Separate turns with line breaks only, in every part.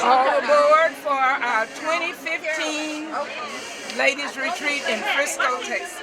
All aboard for our 2015 Ladies Retreat in Frisco, Texas.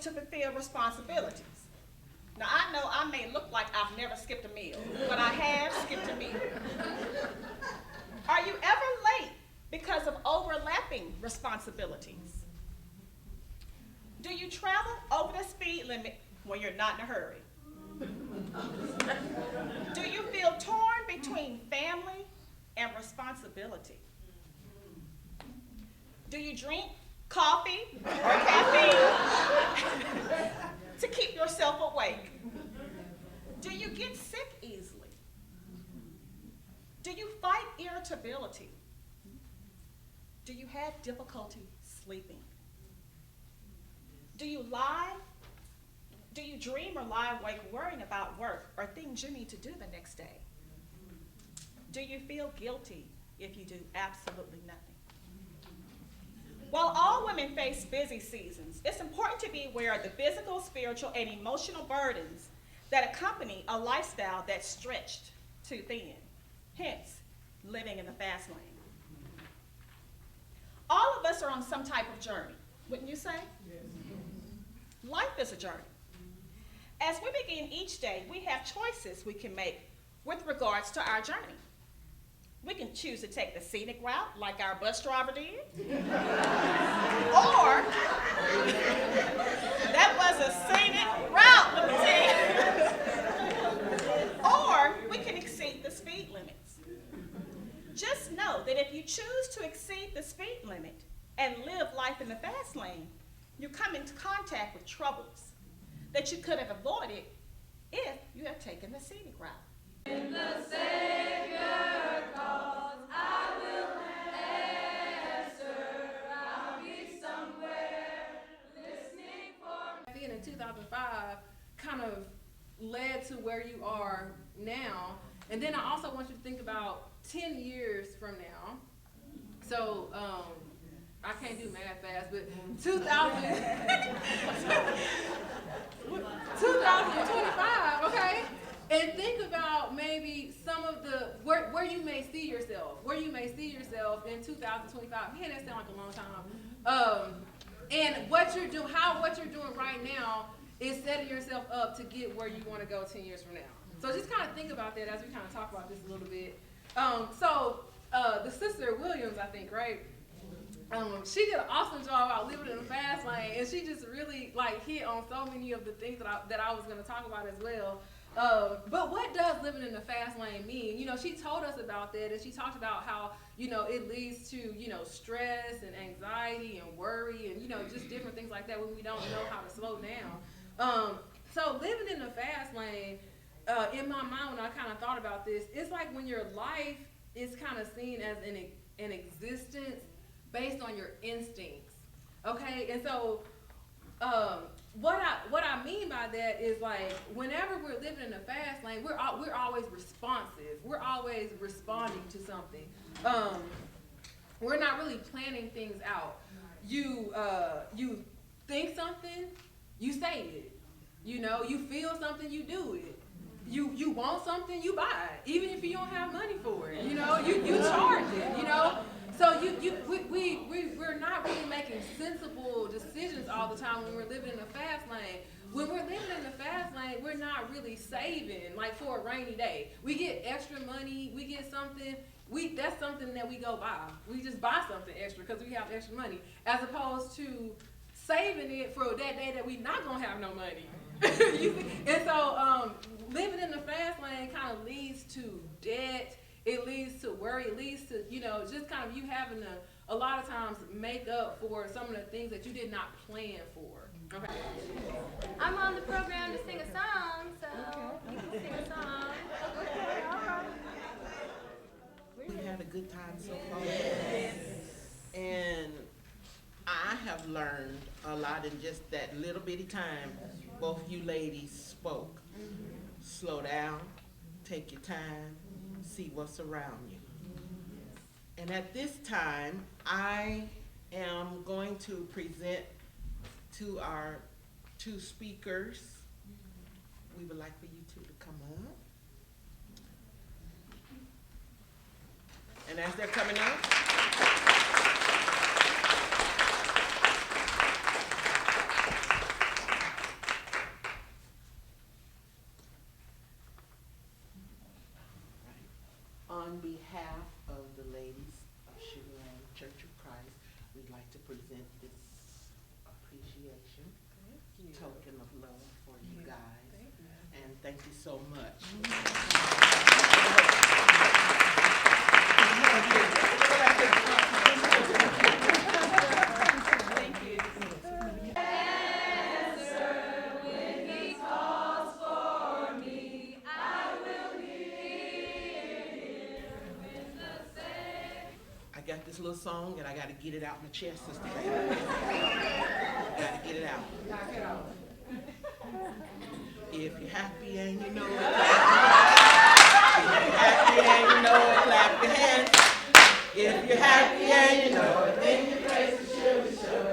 To fulfill responsibilities. Now I know I may look like I've never skipped a meal, but I have skipped a meal. Are you ever late because of overlapping responsibilities? Do you travel over the speed limit when you're not in a hurry? Do you feel torn between family and responsibility? Do you drink coffee or caffeine to keep yourself awake? Do you get sick easily? Do you fight irritability? Do you have difficulty sleeping? Do you lie? Do you dream or lie awake worrying about work or things you need to do the next day? Do you feel guilty if you do absolutely nothing? While all women face busy seasons, it's important to be aware of the physical, spiritual, and emotional burdens that accompany a lifestyle that's stretched too thin, hence living in the fast lane. All of us are on some type of journey, wouldn't you say? Yes. Life is a journey. As we begin each day, we have choices we can make with regards to our journey. We can choose to take the scenic route like our bus driver did. Or, that was a scenic route, let me tell you. Or, we can exceed the speed limits. Just know that if you choose to exceed the speed limit and live life in the fast lane, you come into contact with troubles that you could have avoided if you have taken the scenic route. In the Savior calls, I will answer. I'll be somewhere listening for.
Being in 2005 kind of led to where you are now. And then I also want you to think about 10 years from now. So, I can't do math fast, but 2025, okay? And think about maybe some of the, where you may see yourself, in 2025. Man, that sounds like a long time. And what you're doing right now is setting yourself up to get where you want to go 10 years from now. So just kind of think about that as we kind of talk about this a little bit. The sister Williams, I think, right? She did an awesome job about living in the fast lane, and she just really hit on so many of the things that I was going to talk about as well. But what does living in the fast lane mean? You know, she told us about that, and she talked about how, it leads to, stress and anxiety and worry and, just different things like that when we don't know how to slow down. So living in the fast lane, in my mind when I kind of thought about this, it's like when your life is kind of seen as an existence based on your instincts, okay? And so what I mean by that is whenever we're living in a fast lane, we're always responsive. We're always responding to something. We're not really planning things out. You think something, you say it. You know, you feel something, you do it. You want something, you buy it, even if you don't have money for it. You know, you charge it. You know, so we're not really making sensible decisions all the time when we're living in the fast lane. When we're living in the fast lane, we're not really saving like for a rainy day. We get extra money, we get something. That's something that we go buy. We just buy something extra because we have extra money, as opposed to saving it for that day that we not gonna have no money. And so living in the fast lane kind of leads to debt. It leads to worry. It leads to, you know, just kind of you having to a lot of times make up for some of the things that you did not plan for. Okay.
I'm on the program to sing a song, so you can sing a song. Okay, all right.
We had a good time so far. And I have learned a lot in just that little bitty time both you ladies spoke. Slow down, take your time, see what's around you. And at this time, I am going to present to our two speakers. We would like for you two to come up. And as they're coming up, on behalf of the ladies of Sugarland Church of Christ, we'd like to present this appreciation token of love for you guys. And thank you so much. I got this little song and I got to get it out my chest, Sister Beaty. Got to get it out. If you're happy and you know it, clap your hands. If you're happy and you know it, then you praise the show.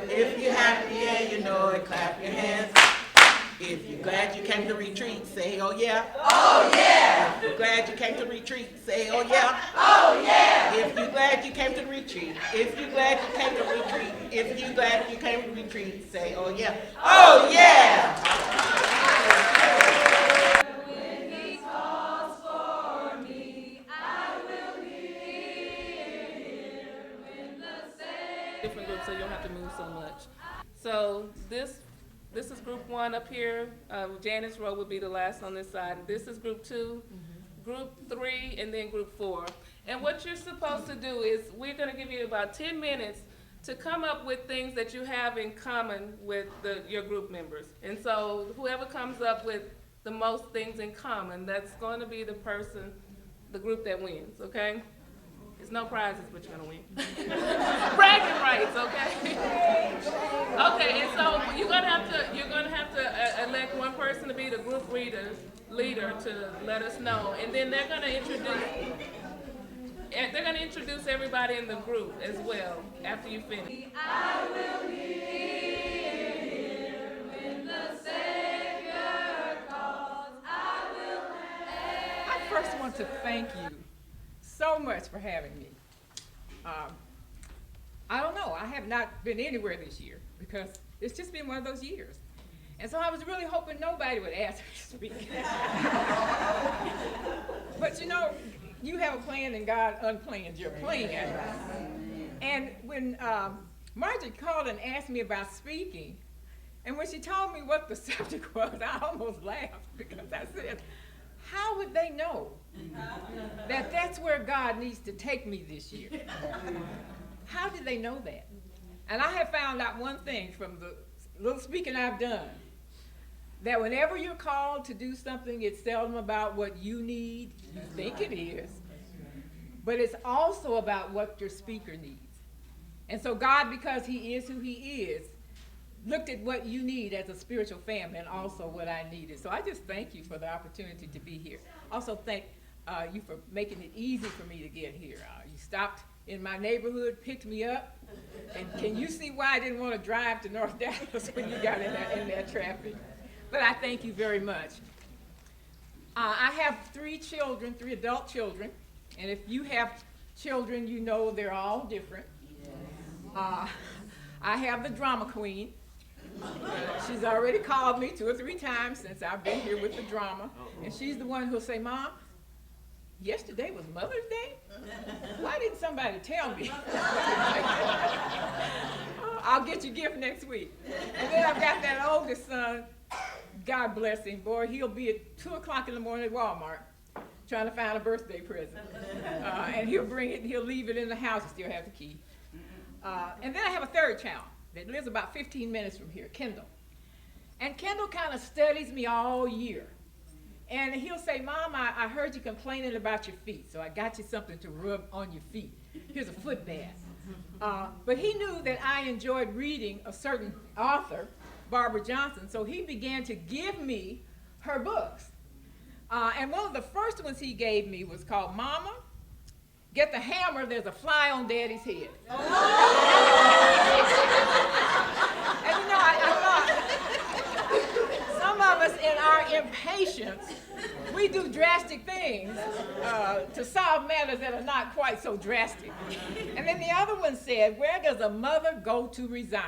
If you're happy and you know it, clap your hands. If you're glad you came to retreat, say, oh yeah. Oh yeah. If you're glad you came to retreat, say, oh yeah. Oh yeah. If you're glad you came to retreat, if you're glad you came to retreat, if you're glad you came to retreat, say, oh yeah. Oh yeah.
When he calls for me, I will be here. When the same
Different groups, so you don't have to move so much. So this is group one up here. Janice Rowe would be the last on this side. This is group two, group three, and then group four. And what you're supposed to do is we're going to give you about 10 minutes to come up with things that you have in common with your group members. And so whoever comes up with the most things in common, that's going to be the group that wins, okay? There's no prizes, but you're gonna win. Bragging rights, okay? Okay, and so you're gonna have to elect one person to be the group leader to let us know, and then they're gonna introduce everybody in the group as well after you finish.
I will be here when the Savior calls. I will
I first want to thank you so much for having me. I don't know, I have not been anywhere this year because it's just been one of those years. And so I was really hoping nobody would ask me to speak. But you know, you have a plan and God unplanned your plan. And when Margie called and asked me about speaking, and when she told me what the subject was, I almost laughed because I said, how would they know that that's where God needs to take me this year? How did they know that? And I have found out one thing from the little speaking I've done, that whenever you're called to do something, it's seldom about what you need, you think it is, but it's also about what your speaker needs. And so God, because he is who he is, looked at what you need as a spiritual family and also what I needed. So I just thank you for the opportunity to be here. Also thank you for making it easy for me to get here. You stopped in my neighborhood picked me up. And can you see why I didn't want to drive to North Dallas when you got in that traffic? But I thank you very much. I have 3 children, 3 adult children, and if you have children, you know they're all different. I have the drama queen. She's already called me 2 or 3 times since I've been here with the drama, and she's the one who'll say, Mom, yesterday was Mother's Day? Why didn't somebody tell me? I'll get your gift next week. And then I've got that oldest son, God bless him, boy, he'll be at 2 o'clock in the morning at Walmart trying to find a birthday present. And he'll bring it, he'll leave it in the house and still have the key. And then I have a 3rd child that lives about 15 minutes from here, Kendall. And Kendall kind of studies me all year. And he'll say, Mom, I heard you complaining about your feet, so I got you something to rub on your feet. Here's a foot bath. But he knew that I enjoyed reading a certain author, Barbara Johnson, so he began to give me her books. And one of the first ones he gave me was called Mama, Get the Hammer, There's a Fly on Daddy's Head. And you know, I thought, some of us in our impatience, we do drastic things to solve matters that are not quite so drastic. And then the other one said, where does a mother go to resign?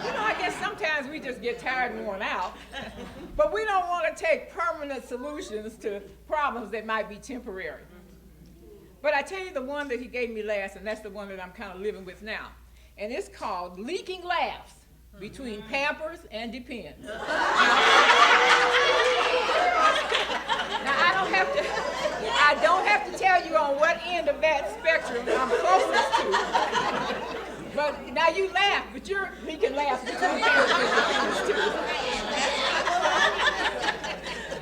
You know, I guess sometimes we just get tired and worn out, but we don't want to take permanent solutions to problems that might be temporary. But I tell you the one that he gave me last, and that's the one that I'm kind of living with now, and it's called Leaking Laughs Between Pampers and Depends. Now, I don't have to tell you on what end of that spectrum I'm closest to. But now you laugh, but you're leaking laughs between Pampers and Depends too.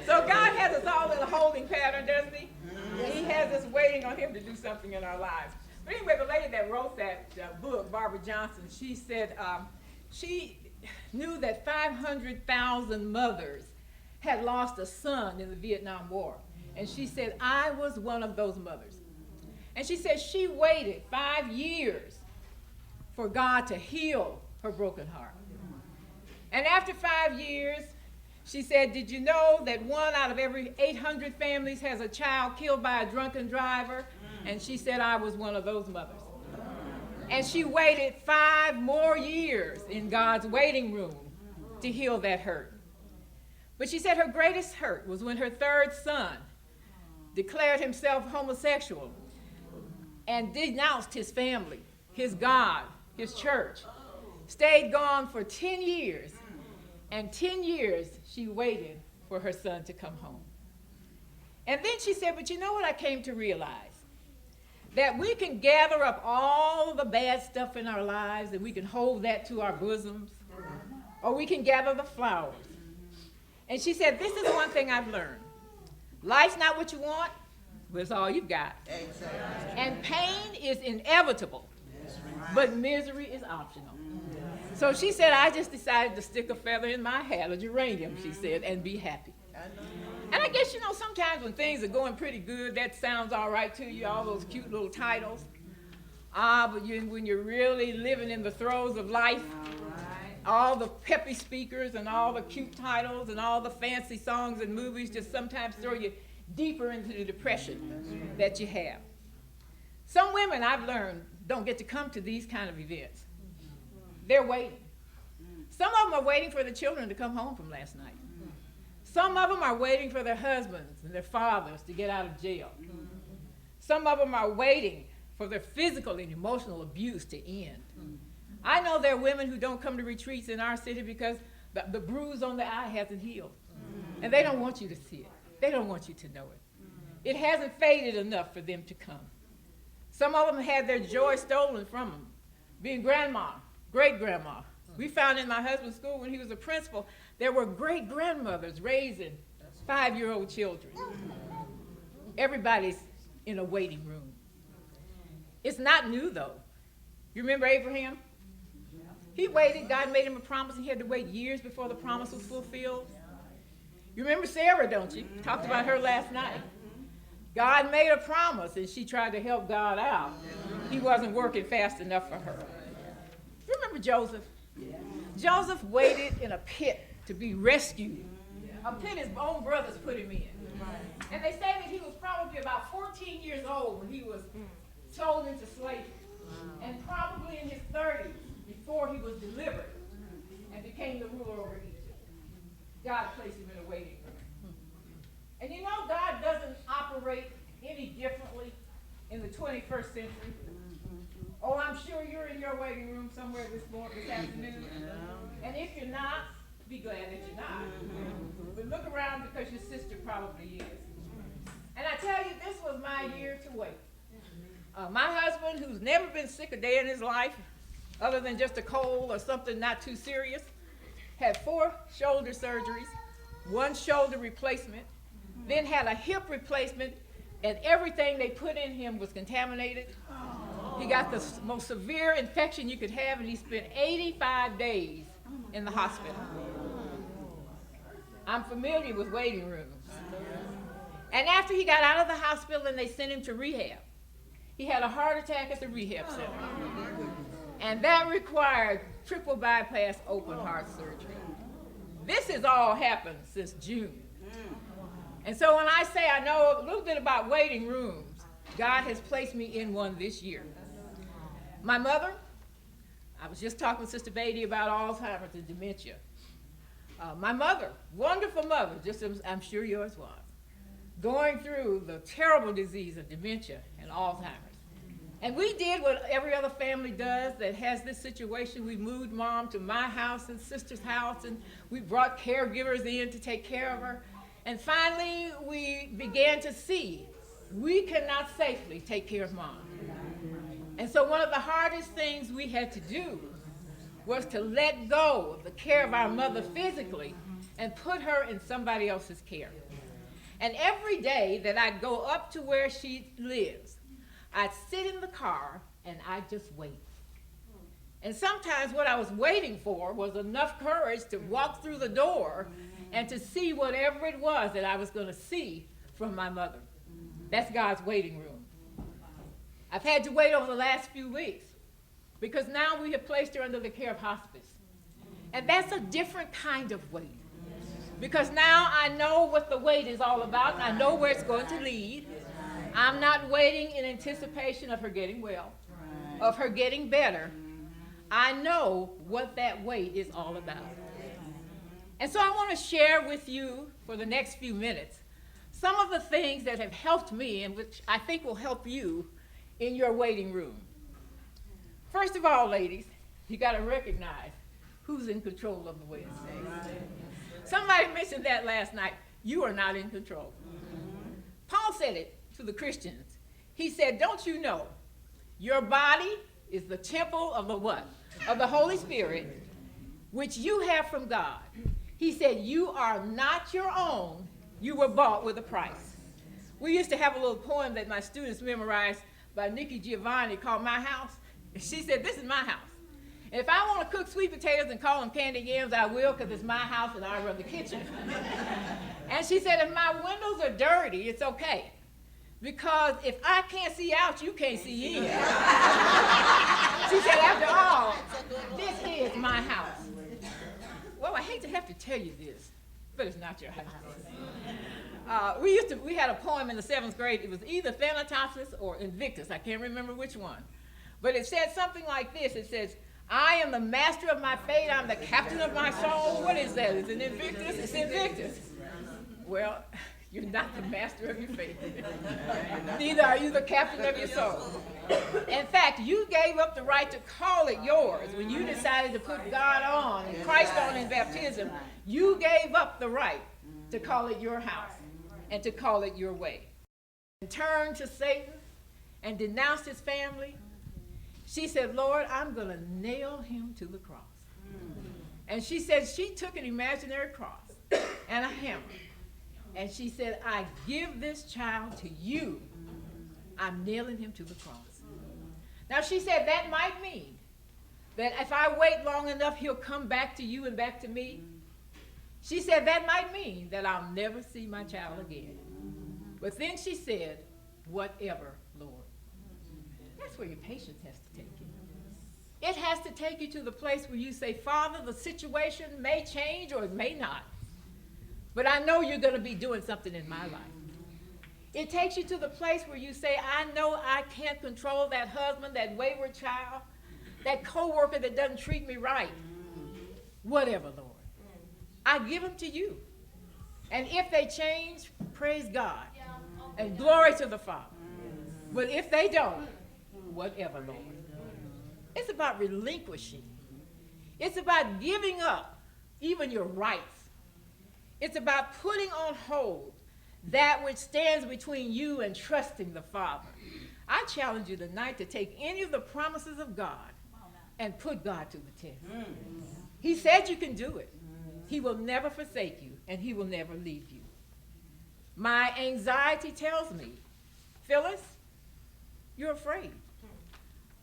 So God has us all in a holding pattern, doesn't he? He has us waiting on him to do something in our lives. But anyway, the lady that wrote that book, Barbara Johnson, she said she knew that 500,000 mothers had lost a son in the Vietnam War. And she said, I was one of those mothers. And she said she waited 5 years for God to heal her broken heart. And after 5 years, she said, did you know that 1 out of every 800 families has a child killed by a drunken driver? And she said, I was one of those mothers. And she waited 5 more years in God's waiting room to heal that hurt. But she said her greatest hurt was when her 3rd son declared himself homosexual and denounced his family, his God, his church. Stayed gone for 10 years. And 10 years she waited for her son to come home. And then she said, but you know what I came to realize? That we can gather up all the bad stuff in our lives and we can hold that to our bosoms, or we can gather the flowers. And she said, this is one thing I've learned. Life's not what you want, but it's all you've got. Exactly. And pain is inevitable, but misery is optional. So she said, I just decided to stick a feather in my hat, a geranium, she said, and be happy. And I guess, you know, sometimes when things are going pretty good, that sounds all right to you, all those cute little titles. But when you're really living in the throes of life, all the peppy speakers and all the cute titles and all the fancy songs and movies just sometimes throw you deeper into the depression that you have. Some women, I've learned, don't get to come to these kind of events. They're waiting. Some of them are waiting for the children to come home from last night. Some of them are waiting for their husbands and their fathers to get out of jail. Some of them are waiting for their physical and emotional abuse to end. I know there are women who don't come to retreats in our city because the bruise on the eye hasn't healed. And they don't want you to see it. They don't want you to know it. It hasn't faded enough for them to come. Some of them had their joy stolen from them, being grandma, great-grandma. We found in my husband's school when he was a principal, there were great-grandmothers raising 5-year-old children. Everybody's in a waiting room. It's not new, though. You remember Abraham? He waited. God made him a promise, and he had to wait years before the promise was fulfilled. You remember Sarah, don't you? Talked about her last night. God made a promise, and she tried to help God out. he wasn't working fast enough for her. You remember Joseph? Joseph waited in a pit to be rescued. A pit his own brothers put him in. And they say that he was probably about 14 years old when he was sold into slavery. And probably in his 30s before he was delivered and became the ruler over Egypt. God placed him in a waiting room. And you know, God doesn't operate any differently in the 21st century. Oh, I'm sure you're in your waiting room somewhere this afternoon. And if you're not, be glad that you're not. But look around because your sister probably is. And I tell you, this was my year to wait. My husband, who's never been sick a day in his life, other than just a cold or something not too serious, had 4 shoulder surgeries, 1 shoulder replacement, then had a hip replacement, and everything they put in him was contaminated. He got the most severe infection you could have, and he spent 85 days in the hospital. I'm familiar with waiting rooms. And after he got out of the hospital and they sent him to rehab, he had a heart attack at the rehab center. And that required triple bypass open heart surgery. This has all happened since June. And so when I say I know a little bit about waiting rooms, God has placed me in one this year. My mother, I was just talking with Sister Beaty about Alzheimer's and dementia. My mother, wonderful mother, just as I'm sure yours was, going through the terrible disease of dementia and Alzheimer's. And we did what every other family does that has this situation. We moved Mom to my house and sister's house, and we brought caregivers in to take care of her. And finally, we began to see we cannot safely take care of Mom. And so one of the hardest things we had to do was to let go of the care of our mother physically and put her in somebody else's care. And every day that I'd go up to where she lives, I'd sit in the car and I'd just wait. And sometimes what I was waiting for was enough courage to walk through the door and to see whatever it was that I was going to see from my mother. That's God's waiting room. I've had to wait over the last few weeks because now we have placed her under the care of hospice. And that's a different kind of wait. Because now I know what the wait is all about, and I know where it's going to lead. I'm not waiting in anticipation of her getting well, of her getting better. I know what that wait is all about. And so I want to share with you for the next few minutes some of the things that have helped me and which I think will help you in your waiting room. First of all, ladies, you got to recognize who's in control of the waiting stage. Somebody mentioned that last night. You are not in control. Paul said it to the Christians. He said, don't you know your body is the temple of the what? Of the Holy Spirit, which you have from God. He said, you are not your own. You were bought with a price. We used to have a little poem that my students memorized by Nikki Giovanni called My House. And she said, this is my house. And if I want to cook sweet potatoes and call them candy yams, I will, because it's my house and I run the kitchen. And she said, if my windows are dirty, it's okay. Because if I can't see out, you can't see in. She said, after all, this is my house. Well, I hate to have to tell you this, but it's not your house. We had a poem in the 7th grade. It was either Thanatopsis or Invictus. I can't remember which one. But it said something like this. It says, I am the master of my fate. I'm the captain of my soul. What is that? Is it Invictus? It's Invictus. Well, you're not the master of your fate. Neither are you the captain of your soul. In fact, you gave up the right to call it yours when you decided to put God on and Christ on in baptism. You gave up the right to call it your house and to call it your way. And turned to Satan and denounced his family. She said, Lord, I'm going to nail him to the cross. And she said she took an imaginary cross and a hammer. And she said, I give this child to you. I'm nailing him to the cross. Now she said that might mean that if I wait long enough, he'll come back to you and back to me. She said that might mean that I'll never see my child again. But then she said, whatever, Lord. That's that's where your patience has to take you. It has to take you to the place where you say, Father, the situation may change or it may not, but I know you're going to be doing something in my life. It takes you to the place where you say, I know I can't control that husband, that wayward child, that coworker that doesn't treat me right. Whatever, Lord. I give them to you. And if they change, praise God. And glory to the Father. But if they don't, whatever, Lord. It's about relinquishing. It's about giving up even your rights. It's about putting on hold that which stands between you and trusting the Father. I challenge you tonight to take any of the promises of God and put God to the test. He said you can do it. He will never forsake you, and he will never leave you. My anxiety tells me, Phyllis, you're afraid.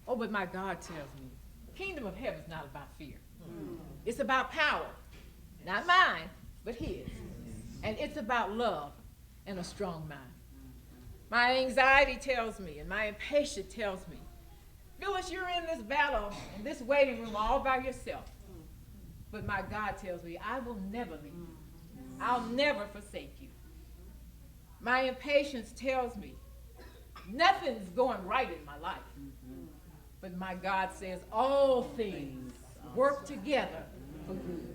Oh, but my God tells me, the kingdom of heaven is not about fear. It's about power. Not mine, but his. And it's about love and a strong mind. My anxiety tells me, and my impatience tells me, Phyllis, you're in this battle, in this waiting room all by yourself. But my God tells me, I will never leave you. I'll never forsake you. My impatience tells me, nothing's going right in my life. But my God says, all things work together for good.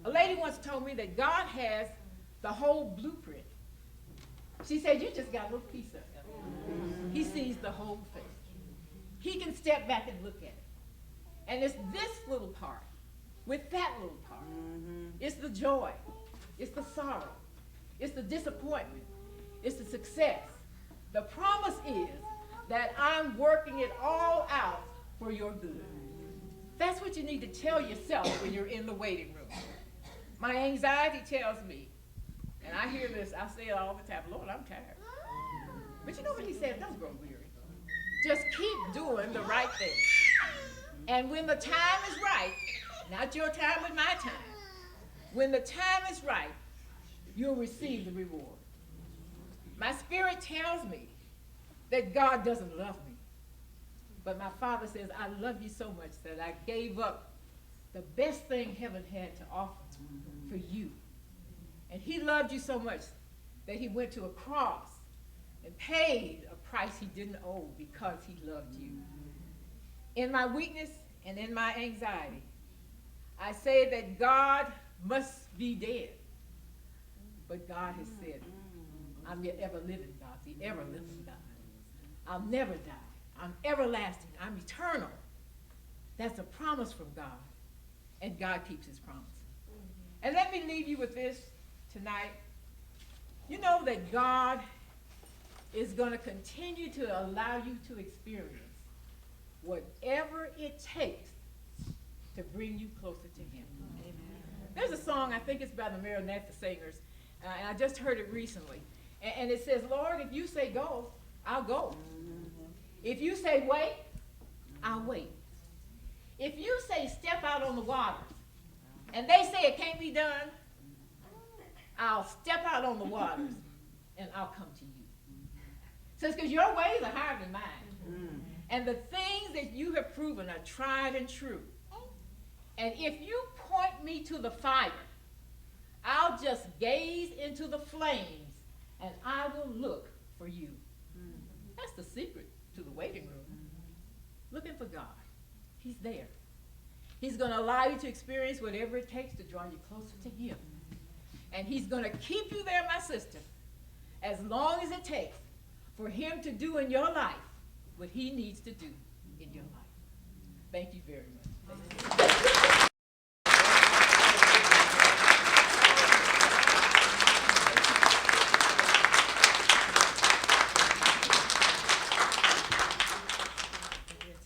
A lady once told me that God has the whole blueprint. She said, you just got a little piece of it. He sees the whole thing. He can step back and look at it. And it's this little part with that little part. It's the joy. It's the sorrow. It's the disappointment. It's the success. The promise is that I'm working it all out for your good. That's what you need to tell yourself when you're in the waiting room. My anxiety tells me, and I hear this, I say it all the time, Lord, I'm tired. But you know what he said? Don't grow weary. Just keep doing the right thing. And when the time is right, not your time but my time, when the time is right, you'll receive the reward. My spirit tells me that God doesn't love me. But my Father says, I love you so much that I gave up the best thing heaven had to offer for you. And he loved you so much that he went to a cross and paid a price he didn't owe because he loved you. In my weakness and in my anxiety, I say that God must be dead. But God has said, I'm the ever-living God, the ever-living God. I'll never die. I'm everlasting. I'm eternal. That's a promise from God. And God keeps his promise. And let me leave you with this tonight. You know that God is going to continue to allow you to experience whatever it takes to bring you closer to him. Amen. There's a song, I think it's by the Maranatha Singers, and I just heard it recently. And it says, Lord, if you say go, I'll go. If you say wait, I'll wait. If you say step out on the waters, and they say it can't be done, I'll step out on the waters, and I'll come to you. So it's because your ways are higher than mine. And the things that you have proven are tried and true. And if you point me to the fire, I'll just gaze into the flames, and I will look for you. That's the secret to the waiting room. Looking for God. He's there. He's going to allow you to experience whatever it takes to draw you closer to him. And he's going to keep you there, my sister, as long as it takes for him to do in your life what he needs to do in your life. Thank you very much. Thank you.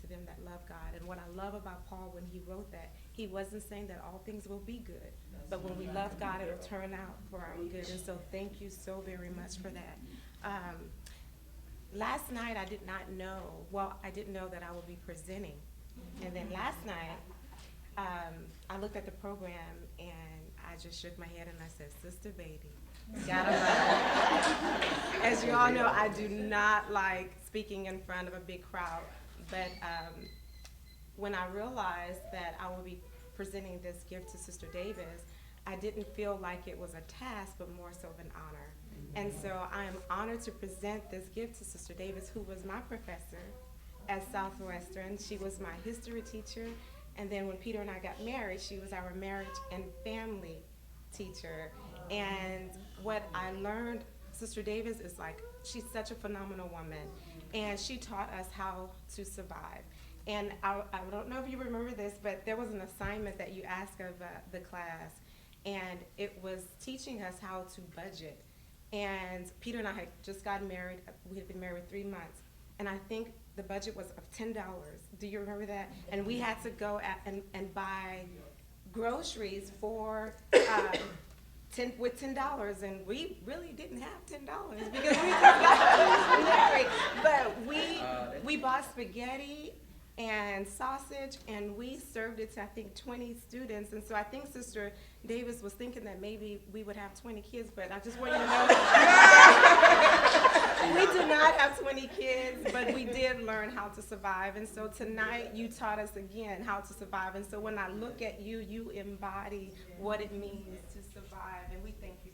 To them that love God. And what I love about Paul when he wrote that, he wasn't saying that all things will be good, but when we love God, it'll turn out for our good. And so thank you so very much for that. Last night I did not know, I didn't know that I would be presenting. And then last night, I looked at the program and I just shook my head and I said, Sister Beaty, Gotta love it. As you all know, I do not like speaking in front of a big crowd, but when I realized that I will be presenting this gift to Sister Davis, I didn't feel like it was a task, but more so of an honor. And so I am honored to present this gift to Sister Davis, who was my professor at Southwestern. She was my history teacher, and then when Peter and I got married, she was our marriage and family teacher. And what I learned, Sister Davis is like, she's such a phenomenal woman, and she taught us how to survive. And I don't know if you remember this, but there was an assignment that you asked of the class, and it was teaching us how to budget. And Peter and I had just gotten married. We had been married 3 months, and I think the budget was of $10. Do you remember that? And we had to go and buy groceries for with $10, and we really didn't have $10 because we just got married. But we bought spaghetti and sausage, and we served it to, I think, 20 students. And so I think Sister Davis was thinking that maybe we would have 20 kids, but I just want you to know we do not have 20 kids, but we did learn how to survive. And so tonight you taught us again how to survive. And so when I look at you, you embody what it means to survive, and we thank you